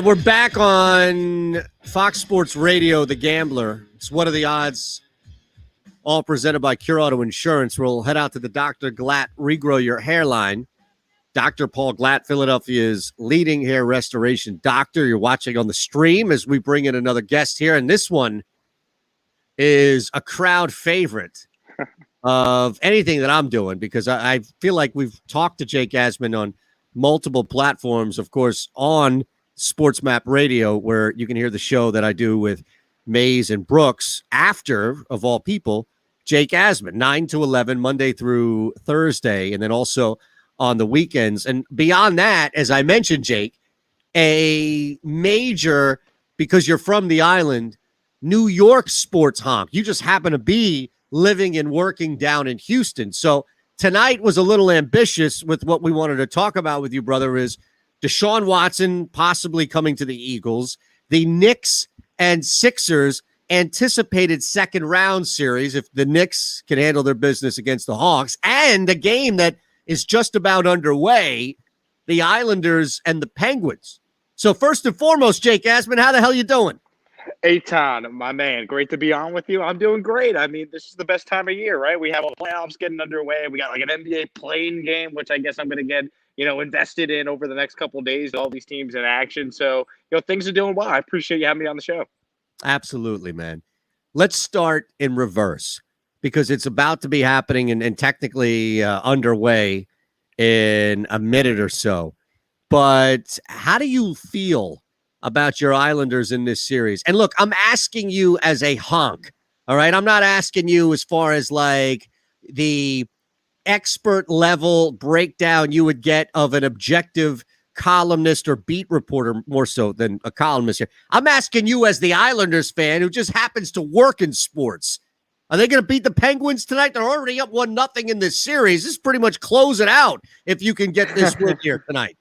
We're back on Fox Sports Radio, The Gambler. It's What Are the Odds, all presented by Cure Auto Insurance. We'll head out to the Dr. Glatt Regrow Your Hairline. Dr. Paul Glatt, Philadelphia's leading hair restoration doctor. You're watching on the stream as we bring in another guest here. And this one is a crowd favorite of anything that I'm doing, because I feel like we've talked to Jake Asman on multiple platforms, of course, on Sports Map Radio, where you can hear the show that I do with Mays and Brooks after, of all people, Jake Asman, 9 to 11, Monday through Thursday, and then also on the weekends. And beyond that, as I mentioned, Jake, a major, because you're from the island, New York sports honk. You just happen to be living and working down in Houston. So tonight was a little ambitious with what we wanted to talk about with you, brother, is Deshaun Watson possibly coming to the Eagles, the Knicks and Sixers anticipated second round series if the Knicks can handle their business against the Hawks, and a game that is just about underway, the Islanders and the Penguins. So first and foremost, Jake Asman, how the hell you doing? Eitan, my man, great to be on with you. I'm doing great. I mean, this is the best time of year, right? We have all the playoffs getting underway. We got like an NBA playing game, which I guess I'm going to get, invested in over the next couple of days, all these teams in action. So, things are doing well. I appreciate you having me on the show. Absolutely, man. Let's start in reverse, because it's about to be happening and technically underway in a minute or so. But how do you feel about your Islanders in this series? And look, I'm asking you as a honk, all right? I'm not asking you as far as like the expert level breakdown you would get of an objective columnist or beat reporter, more so than a columnist here. I'm asking you as the Islanders fan who just happens to work in sports. Are they going to beat the Penguins tonight? They're already up 1-0 in this series. This is pretty much close it out if you can get this win here tonight.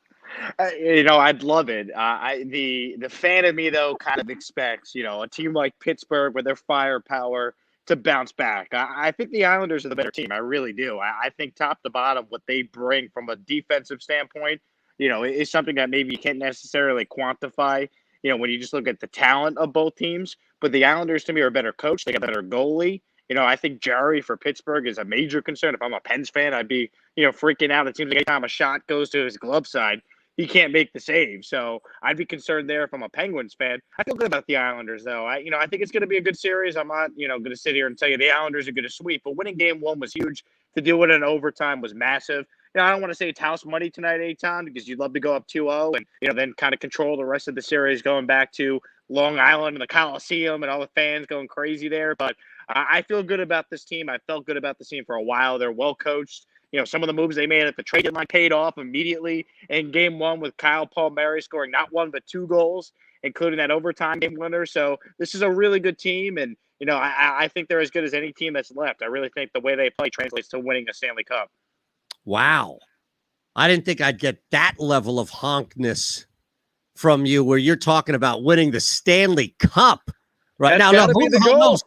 I'd love it. The fan of me, though, kind of expects, a team like Pittsburgh with their firepower to bounce back. I think the Islanders are the better team. I really do. I think top to bottom, what they bring from a defensive standpoint, is something that maybe you can't necessarily quantify, when you just look at the talent of both teams. But the Islanders, to me, are a better coach. They got a better goalie. I think Jarry for Pittsburgh is a major concern. If I'm a Pens fan, I'd be, freaking out. It seems like every time a shot goes to his glove side, he can't make the save. So I'd be concerned there if I'm a Penguins fan. I feel good about the Islanders, though. I think it's going to be a good series. I'm not, going to sit here and tell you the Islanders are going to sweep. But winning game one was huge. To do it in overtime was massive. I don't want to say it's house money tonight, Eitan, because you'd love to go up 2-0 and, then kind of control the rest of the series going back to Long Island and the Coliseum and all the fans going crazy there. But I feel good about this team. I felt good about this team for a while. They're well coached. Some of the moves they made at the trade deadline paid off immediately in game one with Kyle Palmieri scoring not one but two goals, including that overtime game winner. So this is a really good team, and I think they're as good as any team that's left. I really think the way they play translates to winning a Stanley Cup. Wow. I didn't think I'd get that level of honkness from you where you're talking about winning the Stanley Cup right now. That's gotta be the goal.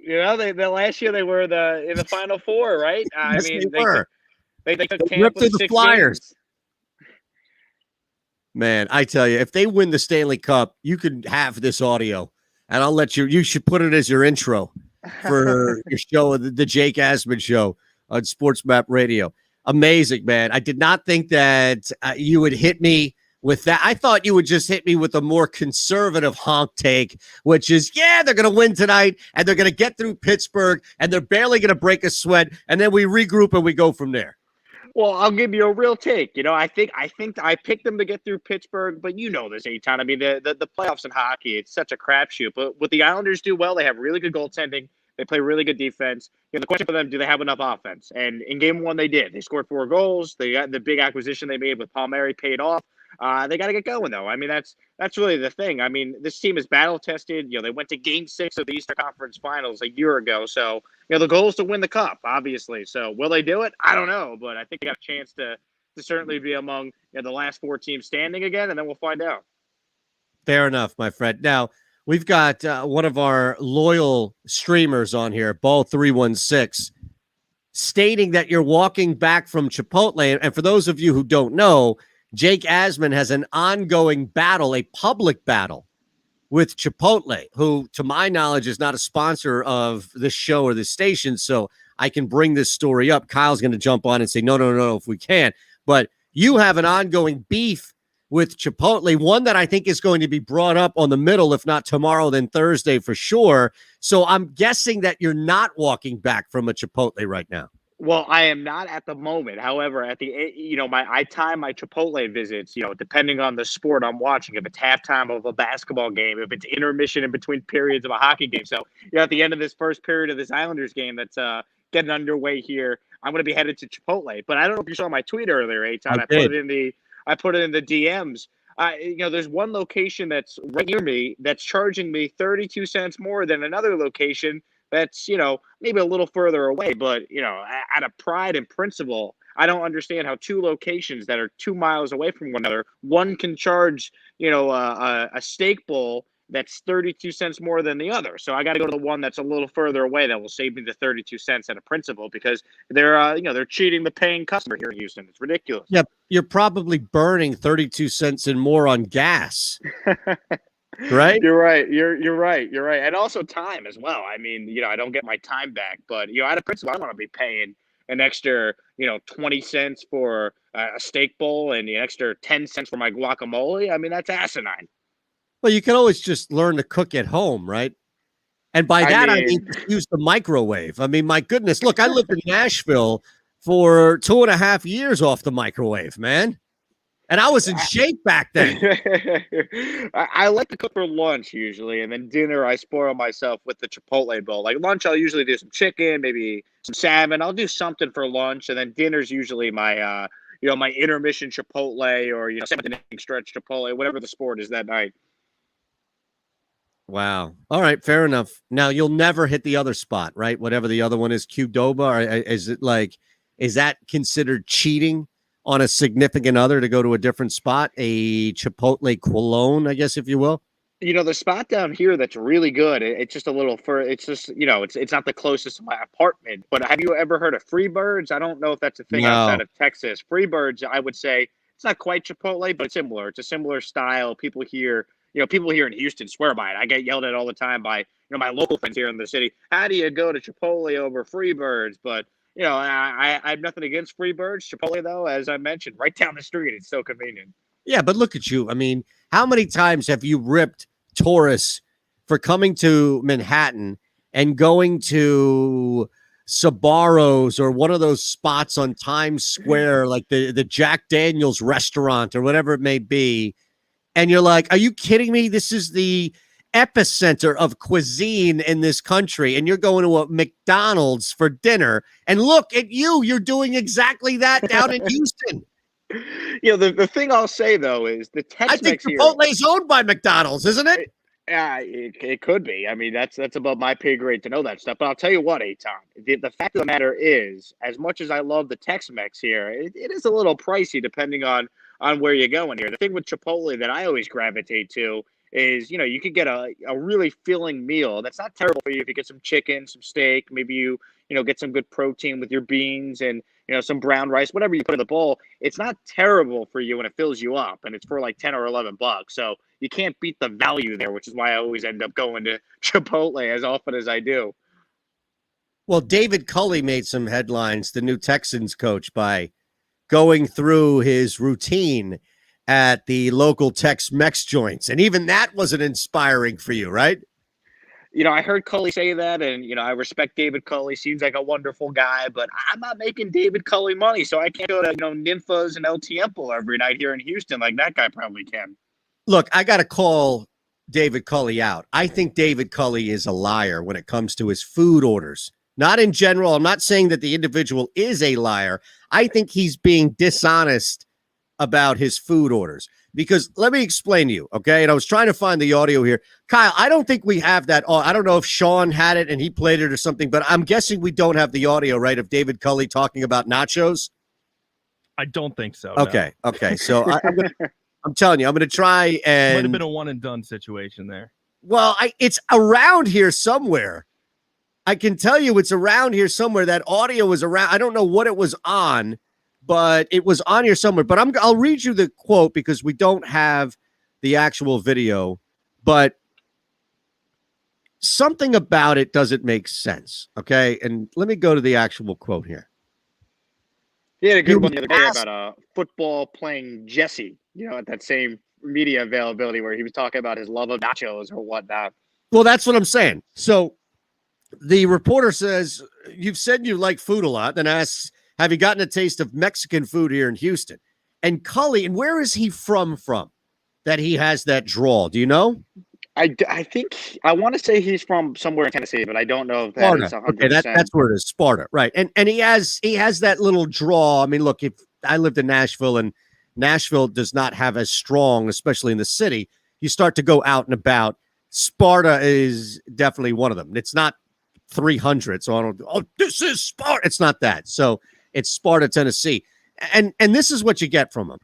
The last year they were in the Final Four, right? Yes, I mean, they took ripped Tampa through the 6 Flyers. games. Man, I tell you, if they win the Stanley Cup, you can have this audio, and I'll let you. You should put it as your intro for your show, the Jake Asman Show on Sports Map Radio. Amazing, man. I did not think that you would hit me with that. I thought you would just hit me with a more conservative honk take, which is, they're going to win tonight, and they're going to get through Pittsburgh, and they're barely going to break a sweat, and then we regroup and we go from there. Well, I'll give you a real take. I think I picked them to get through Pittsburgh, but you know this, Eitan. I mean, the playoffs in hockey, it's such a crapshoot. But what the Islanders do well, they have really good goaltending. They play really good defense. The question for them, do they have enough offense? And in game one, they did. They scored 4 goals. They got the big acquisition they made with Palmieri paid off. They got to get going, though. I mean, that's really the thing. I mean, this team is battle-tested. They went to Game 6 of the Eastern Conference Finals a year ago. So, the goal is to win the Cup, obviously. So, will they do it? I don't know. But I think they got a chance to certainly be among the last 4 teams standing again, and then we'll find out. Fair enough, my friend. Now, we've got one of our loyal streamers on here, Ball316. stating that you're walking back from Chipotle. And for those of you who don't know, Jake Asman has an ongoing battle, a public battle with Chipotle, who, to my knowledge, is not a sponsor of this show or this station. So I can bring this story up. Kyle's going to jump on and say, no, if we can. But you have an ongoing beef with Chipotle, one that I think is going to be brought up on the middle, if not tomorrow, then Thursday for sure. So I'm guessing that you're not walking back from a Chipotle right now. Well, I am not at the moment. However, I time my Chipotle visits, depending on the sport I'm watching. If it's halftime of a basketball game, if it's intermission in between periods of a hockey game. So, at the end of this first period of this Islanders game that's getting underway here, I'm going to be headed to Chipotle. But I don't know if you saw my tweet earlier, Eitan. I put it in the DMs. There's one location that's right near me that's charging me 32 cents more than another location that's, maybe a little further away. But, out of pride and principle, I don't understand how two locations that are 2 miles away from one another, one can charge, a steak bowl that's 32 cents more than the other. So I got to go to the one that's a little further away that will save me the 32 cents at a principal, because they're cheating the paying customer here in Houston. It's ridiculous. Yeah, you're probably burning 32 cents and more on gas. Right? You're right. You're right. You're right. And also time as well. I mean, I don't get my time back, but at a principal, I don't want to be paying an extra, 20 cents for a steak bowl and the extra 10 cents for my guacamole. I mean, that's asinine. Well, you can always just learn to cook at home, right? And by that, I mean use the microwave. I mean, my goodness. Look, I lived in Nashville for 2.5 years off the microwave, man. And I was in shape back then. I like to cook for lunch usually, and then dinner I spoil myself with the Chipotle bowl. Like lunch, I'll usually do some chicken, maybe some salmon. I'll do something for lunch, and then dinner's usually my my intermission Chipotle or seventh inning stretch Chipotle, whatever the sport is that night. Wow. All right, fair enough. Now you'll never hit the other spot, right? Whatever the other one is, Qdoba, or is that considered cheating on a significant other to go to a different spot, a Chipotle Quilone, I guess, if you will? The spot down here that's really good. It's just a little it's just it's not the closest to my apartment. But have you ever heard of Freebirds? I don't know if that's a thing outside of Texas. Freebirds, I would say it's not quite Chipotle, but it's similar. It's a similar style. People here in Houston swear by it. I get yelled at all the time by my local friends here in the city. How do you go to Chipotle over Freebirds? But I have nothing against Freebirds. Chipotle, though, as I mentioned, right down the street, it's so convenient. Yeah, but look at you. I mean, how many times have you ripped tourists for coming to Manhattan and going to Sbarro's or one of those spots on Times Square, like the Jack Daniels restaurant or whatever it may be? And you're like, are you kidding me? This is the epicenter of cuisine in this country. And you're going to a McDonald's for dinner. And look at you. You're doing exactly that down in Houston. The thing I'll say, though, is the Tex-Mex I think Chipotle's owned by McDonald's, isn't it? It could be. I mean, that's above my pay grade to know that stuff. But I'll tell you what, Eitan, the fact of the matter is, as much as I love the Tex-Mex here, it is a little pricey depending on where you're going here. The thing with Chipotle that I always gravitate to is, you could get a really filling meal. That's not terrible for you if you get some chicken, some steak, maybe you get some good protein with your beans and, some brown rice, whatever you put in the bowl. It's not terrible for you when it fills you up, and it's for like 10 or 11 bucks. So you can't beat the value there, which is why I always end up going to Chipotle as often as I do. Well, David Culley made some headlines, the new Texans coach, by going through his routine at the local Tex-Mex joints. And even that wasn't inspiring for you, right? I heard Culley say that, and, I respect David Culley. Seems like a wonderful guy, but I'm not making David Culley money, so I can't go to, Ninfa's and El Tiempo every night here in Houston like that guy probably can. Look, I got to call David Culley out. I think David Culley is a liar when it comes to his food orders. Not in general. I'm not saying that the individual is a liar. I think he's being dishonest about his food orders. Because let me explain to you, okay? And I was trying to find the audio here. Kyle, I don't think we have that. I don't know if Sean had it and he played it or something, but I'm guessing we don't have the audio, right, of David Culley talking about nachos? I don't think so. Okay, no. Okay. So I'm telling you, I'm going to try and... Might have been a one-and-done situation there. Well, it's around here somewhere. I can tell you it's around here somewhere. That audio was around. I don't know what it was on, but it was on here somewhere. But I'll read you the quote because we don't have the actual video, but something about it doesn't make sense. Okay. And let me go to the actual quote here. He had a good one the other day about football playing Jesse, at that same media availability where he was talking about his love of nachos or whatnot. Well, that's what I'm saying. So the reporter says, you've said you like food a lot, then asks, have you gotten a taste of Mexican food here in Houston? And Cully, and where is he from that he has that drawl? Do you know? I think I want to say he's from somewhere in Tennessee, but I don't know if that Sparta. is 100%. Okay, that's where it is, Sparta, right? And he has that little draw. I mean, look, if I lived in Nashville, and Nashville does not have as strong, especially in the city. You start to go out and about. Sparta is definitely one of them. It's not 300, so I don't. Oh, this is Sparta. It's not that. So it's Sparta, Tennessee, and this is what you get from him.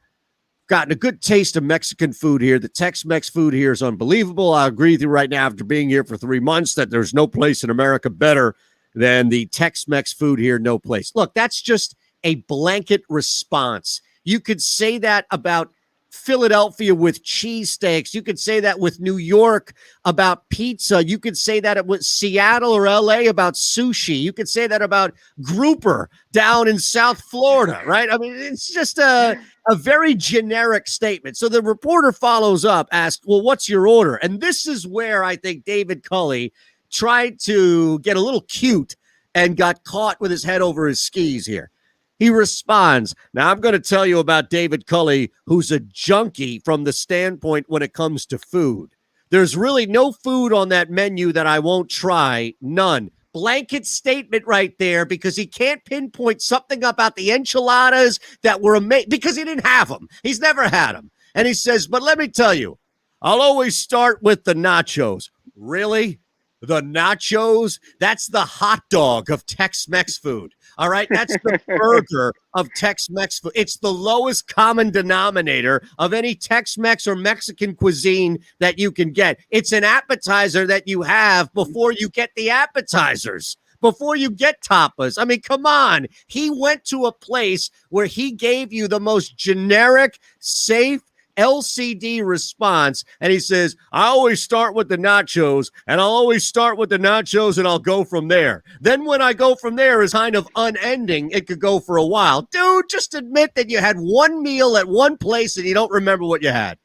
Gotten a good taste of Mexican food here. The Tex-Mex food here is unbelievable. I agree with you right now after being here for 3 months that there's no place in America better than the Tex-Mex food here. No place. Look, that's just a blanket response. You could say that about Philadelphia with cheesesteaks. You could say that with New York about pizza. You could say that with Seattle or LA about sushi. You could say that about grouper down in South Florida, right? I mean, it's just a very generic statement. So the reporter follows up, asks, well, what's your order? And this is where I think David Cully tried to get a little cute and got caught with his head over his skis here. He responds, now I'm going to tell you about David Cully, who's a junkie from the standpoint when it comes to food. There's really no food on that menu that I won't try. None. Blanket statement right there because he can't pinpoint something about the enchiladas that were amazing because he didn't have them. He's never had them. And he says, but let me tell you, I'll always start with the nachos. Really? The nachos? That's the hot dog of Tex-Mex food. All right, that's the burger of Tex-Mex food. It's the lowest common denominator of any Tex-Mex or Mexican cuisine that you can get. It's an appetizer that you have before you get the appetizers, before you get tapas. I mean, come on. He went to a place where he gave you the most generic, safe, LCD response, and he says, I always start with the nachos, and I'll always start with the nachos, and I'll go from there. Then when I go from there is kind of unending. It could go for a while. Dude, just admit that you had one meal at one place and you don't remember what you had.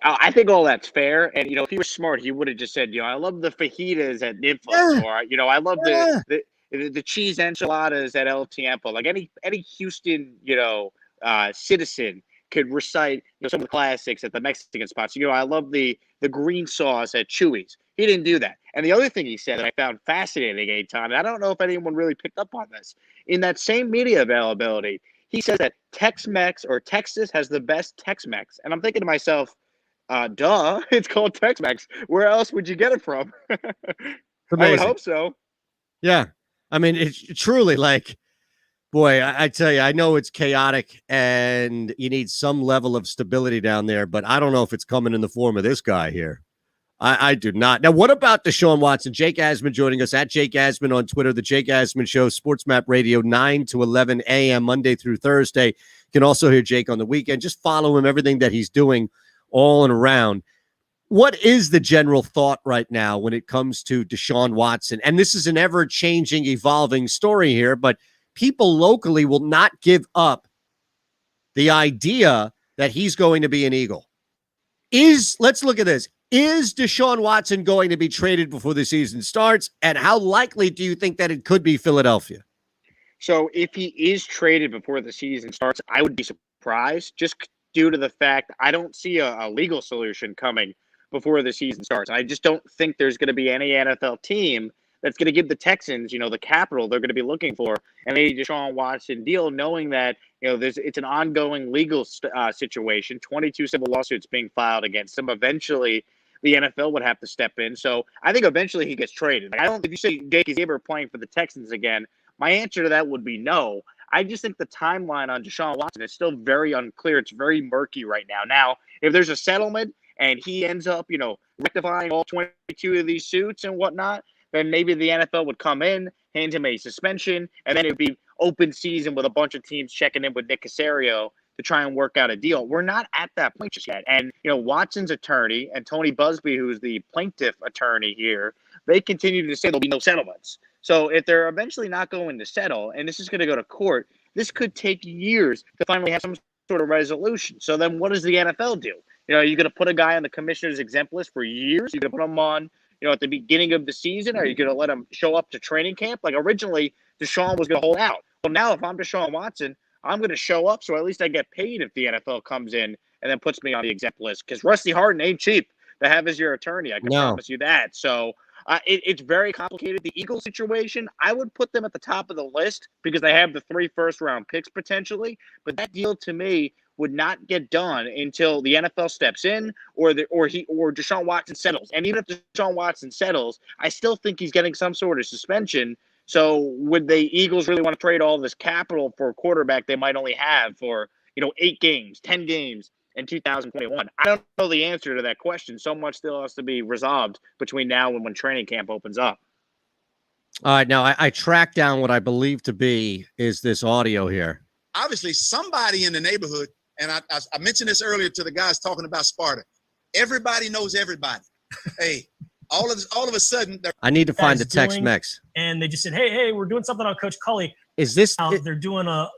I think all that's fair, and if he was smart, he would have just said, I love the fajitas at Ninfa's, or I love the cheese enchiladas at El Tiempo. Like any Houston, citizen could recite some of the classics at the Mexican spots. I love the green sauce at Chewy's. He didn't do that. And the other thing he said that I found fascinating, Eitan, and I don't know if anyone really picked up on this, in that same media availability, he says that Tex-Mex or Texas has the best Tex-Mex. And I'm thinking to myself, duh, it's called Tex-Mex. Where else would you get it from? I would hope so. Yeah. I mean, it's truly like, boy, I tell you, I know it's chaotic and you need some level of stability down there, but I don't know if it's coming in the form of this guy here. I do not. Now, what about Deshaun Watson? Jake Asman joining us at Jake Asman on Twitter, the Jake Asman Show, Sports Map Radio, 9 to 11 a.m., Monday through Thursday. You can also hear Jake on the weekend. Just follow him, everything that he's doing all and around. What is the general thought right now when it comes to Deshaun Watson? And this is an ever-changing, evolving story here, but people locally will not give up the idea that he's going to be an Eagle. Let's look at this. Is Deshaun Watson going to be traded before the season starts? And how likely do you think that it could be Philadelphia? So if he is traded before the season starts, I would be surprised just due to the fact I don't see a legal solution coming before the season starts. I just don't think there's going to be any NFL team that's going to give the Texans, the capital they're going to be looking for, and a Deshaun Watson deal, knowing that, it's an ongoing legal situation, 22 civil lawsuits being filed against him. Eventually, the NFL would have to step in. So I think eventually he gets traded. If you say Jake is ever playing for the Texans again, my answer to that would be no. I just think the timeline on Deshaun Watson is still very unclear. It's very murky right now. Now, if there's a settlement and he ends up, rectifying all 22 of these suits and whatnot, then maybe the NFL would come in, hand him a suspension, and then it would be open season with a bunch of teams checking in with Nick Caserio to try and work out a deal. We're not at that point just yet. And, Watson's attorney and Tony Busby, who's the plaintiff attorney here, they continue to say there'll be no settlements. So if they're eventually not going to settle, and this is going to go to court, this could take years to finally have some sort of resolution. So then what does the NFL do? Are you going to put a guy on the commissioner's exempt list for years? You're going to put him on, at the beginning of the season? Are you going to let him show up to training camp? Like originally, Deshaun was going to hold out. Well, now if I'm Deshaun Watson, I'm going to show up so at least I get paid if the NFL comes in and then puts me on the exempt list. Because Rusty Harden ain't cheap to have as your attorney. I can promise you that. So it's very complicated. The Eagles situation, I would put them at the top of the list because they have the 3 first-round picks potentially. But that deal to me would not get done until the NFL steps in or Deshaun Watson settles. And even if Deshaun Watson settles, I still think he's getting some sort of suspension. So would the Eagles really want to trade all this capital for a quarterback they might only have for, 8 games, 10 games in 2021? I don't know the answer to that question. So much still has to be resolved between now and when training camp opens up. All right. Now, I tracked down what I believe to be is this audio here. Obviously, somebody in the neighborhood, and I mentioned this earlier to the guys talking about Sparta. Everybody knows everybody. Hey, all of a sudden, I need to find the Tex-Mex. And they just said, hey, we're doing something on Coach Cully. Is this? They're doing a.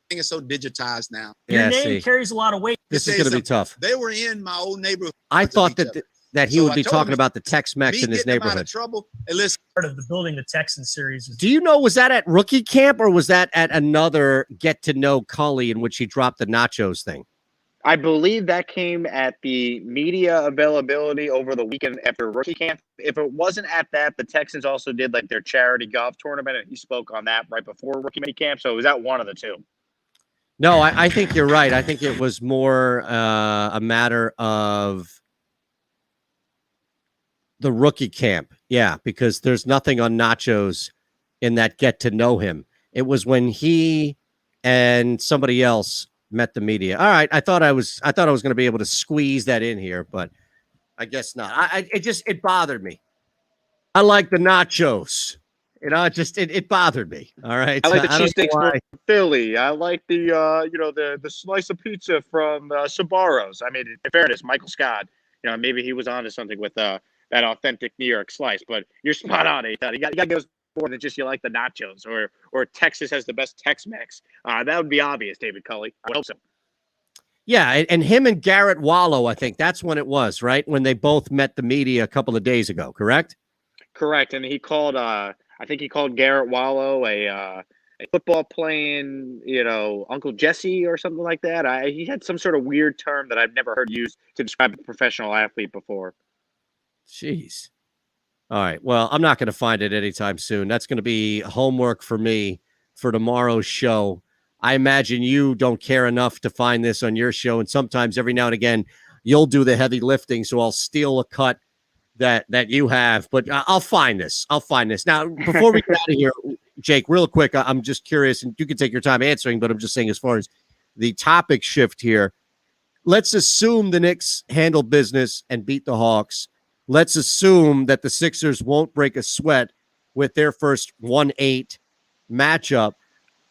It's so digitized now. Your name carries a lot of weight. This is going to be tough. They were in my old neighborhood. I thought that he would be talking about the Tex-Mex in his neighborhood. Out of trouble. And listen, part of the Building the Texans series. Do you know, was that at rookie camp or was that at another get to know Cully in which he dropped the nachos thing? I believe that came at the media availability over the weekend after rookie camp. If it wasn't at that, the Texans also did like their charity golf tournament, and he spoke on that right before rookie mini camp. So it was at one of the two. No, I think you're right. I think it was more a matter of the rookie camp. Yeah, because there's nothing on nachos in that get to know him. It was when he and somebody else met the media. All right, I thought I was going to be able to squeeze that in here, but I guess not. It bothered me. I like the nachos. It bothered me. All right. I like the cheesesteaks from Philly. I like the slice of pizza from Sbarro's. I mean, in fairness, Michael Scott, maybe he was onto something with that authentic New York slice. But you're spot on, Ethan. You got to go more than just you like the nachos or Texas has the best Tex-Mex. That would be obvious, David Cully. I would hope so. Yeah, and him and Garrett Wallow, I think that's when it was, right? When they both met the media a couple of days ago, correct? Correct. And he called I think he called Garrett Wallow a football playing, Uncle Jesse or something like that. He had some sort of weird term that I've never heard used to describe a professional athlete before. Jeez. All right. Well, I'm not going to find it anytime soon. That's going to be homework for me for tomorrow's show. I imagine you don't care enough to find this on your show. And sometimes every now and again, you'll do the heavy lifting. So I'll steal a cut that you have, but I'll find this. Now, before we get out of here, Jake, real quick, I'm just curious, and you can take your time answering, but I'm just saying as far as the topic shift here, let's assume the Knicks handle business and beat the Hawks. Let's assume that the Sixers won't break a sweat with their first 1-8 matchup.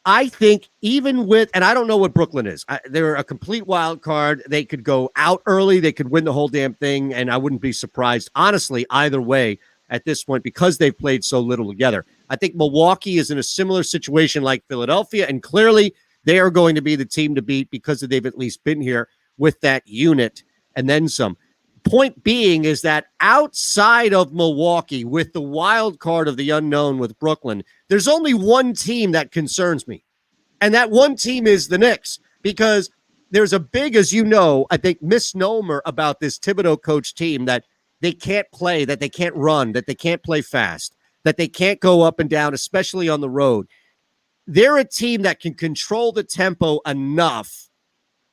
I think even with, and I don't know what Brooklyn is. They're a complete wild card. They could go out early. They could win the whole damn thing, and I wouldn't be surprised, honestly, either way at this point because they've played so little together. I think Milwaukee is in a similar situation like Philadelphia, and clearly they are going to be the team to beat because they've at least been here with that unit and then some. Point being is that outside of Milwaukee, with the wild card of the unknown with Brooklyn, there's only one team that concerns me. And that one team is the Knicks, because there's a big, as you know, I think, misnomer about this Thibodeau coach team that they can't play, that they can't run, that they can't play fast, that they can't go up and down, especially on the road. They're a team that can control the tempo enough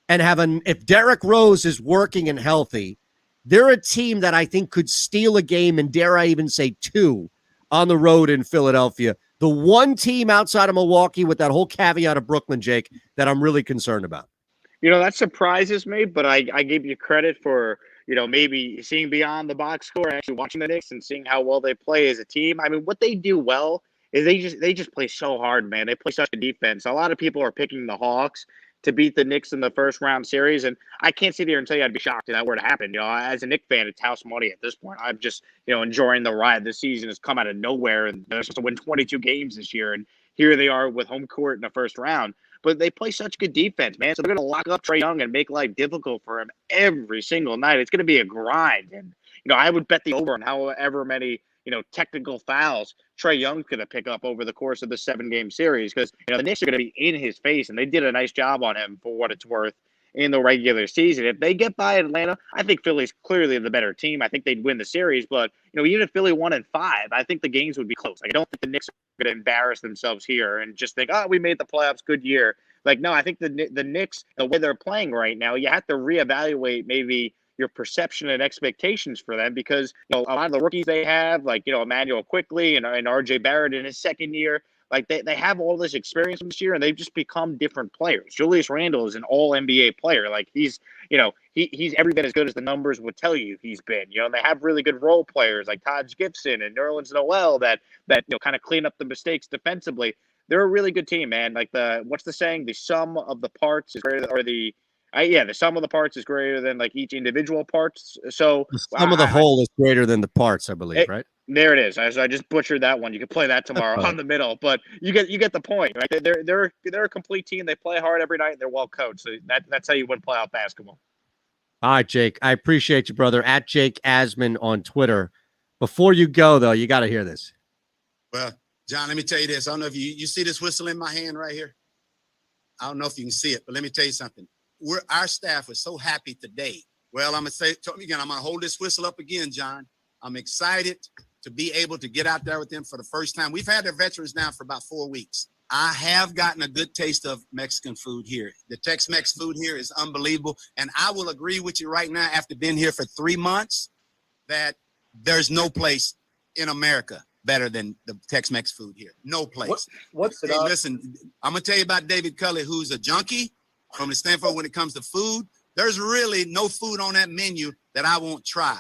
and if Derrick Rose is working and healthy, they're a team that I think could steal a game, and dare I even say 2, on the road in Philadelphia. The one team outside of Milwaukee, with that whole caveat of Brooklyn, Jake, that I'm really concerned about. That surprises me, but I give you credit for, maybe seeing beyond the box score, and actually watching the Knicks and seeing how well they play as a team. I mean, what they do well is they just play so hard, man. They play such a defense. A lot of people are picking the Hawks to beat the Knicks in the first round series, and I can't sit here and tell you I'd be shocked if that were to happen. As a Knicks fan, it's house money at this point. I'm just enjoying the ride. This season has come out of nowhere, and they're supposed to win 22 games this year, and here they are with home court in the first round. But they play such good defense, man. So they're going to lock up Trae Young and make life difficult for him every single night. It's going to be a grind, and I would bet the over on however many technical fouls Trae Young's going to pick up over the course of the 7-game series, because the Knicks are going to be in his face, and they did a nice job on him for what it's worth in the regular season. If they get by Atlanta, I think Philly's clearly the better team. I think they'd win the series, but even if Philly won in 5, I think the games would be close. I don't think the Knicks are going to embarrass themselves here and just think, we made the playoffs, good year. No, I think the Knicks, the way they're playing right now, you have to reevaluate maybe your perception and expectations for them, because a lot of the rookies they have, like Emmanuel Quickly and RJ Barrett in his second year, they have all this experience this year, and they've just become different players. Julius Randle is an all NBA player. He's he's every bit as good as the numbers would tell you he's been. They have really good role players like Taj Gibson and Nerlens Noel that kind of clean up the mistakes defensively. They're a really good team, man. What's the saying? The sum of the parts is greater, or the sum of the parts is greater than each individual parts. So the sum of the whole is greater than the parts, I believe, right? There it is. I just butchered that one. You can play that tomorrow on the middle, but you get the point, right? They're a complete team. They play hard every night, and they're well coached. So that's how you win playoff basketball. All right, Jake. I appreciate you, brother. At Jake Asman on Twitter. Before you go, though, you got to hear this. Well, John, let me tell you this. I don't know if you see this whistle in my hand right here. I don't know if you can see it, but let me tell you something. Our staff was so happy today. Well, I'm going to say again, I'm going to hold this whistle up again, John. I'm excited to be able to get out there with them for the first time. We've had their veterans now for about 4 weeks. I have gotten a good taste of Mexican food here. The Tex-Mex food here is unbelievable. And I will agree with you right now, after being here for 3 months, that there's no place in America better than the Tex-Mex food here. No place. What's it? Hey, listen, I'm going to tell you about David Culley, who's a junkie from the standpoint when it comes to food. There's really no food on that menu that I won't try.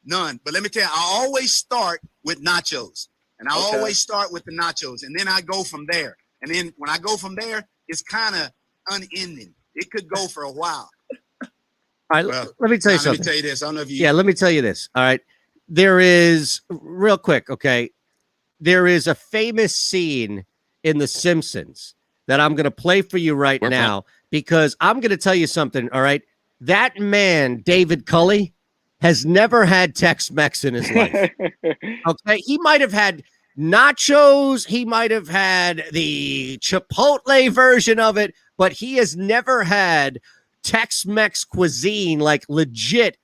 None. But let me tell you, I always start with nachos. And I always start with the nachos. And then I go from there. And then when I go from there, it's kind of unending. It could go for a while. All right, let me tell you something. Let me tell you this. I don't know if you... Yeah, let me tell you this. All right. There is, real quick, okay, there is a famous scene in The Simpsons that I'm going to play for you right now, because I'm going to tell you something, all right? That man, David Culley, has never had Tex-Mex in his life. Okay? He might have had nachos. He might have had the Chipotle version of it, but he has never had Tex-Mex cuisine, like legit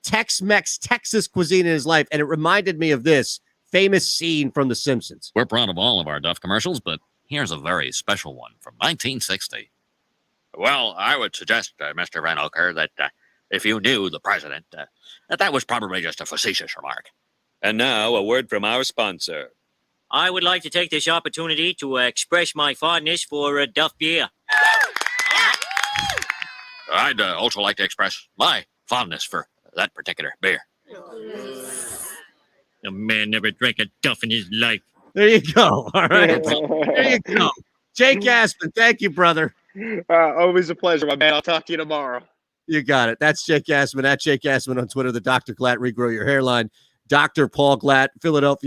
Tex-Mex Texas cuisine in his life. And it reminded me of this famous scene from The Simpsons. We're proud of all of our Duff commercials, but here's a very special one from 1960. Well, I would suggest, Mr. Van Oker, that if you knew the president, that was probably just a facetious remark. And now, a word from our sponsor. I would like to take this opportunity to express my fondness for Duff beer. I'd also like to express my fondness for that particular beer. The man never drank a Duff in his life. There you go. All right. There you go. Jake Asman, thank you, brother. Always a pleasure, my man. I'll talk to you tomorrow. You got it. That's Jake Asman. At Jake Asman on Twitter. The Dr. Glatt Regrow Your Hairline. Dr. Paul Glatt, Philadelphia.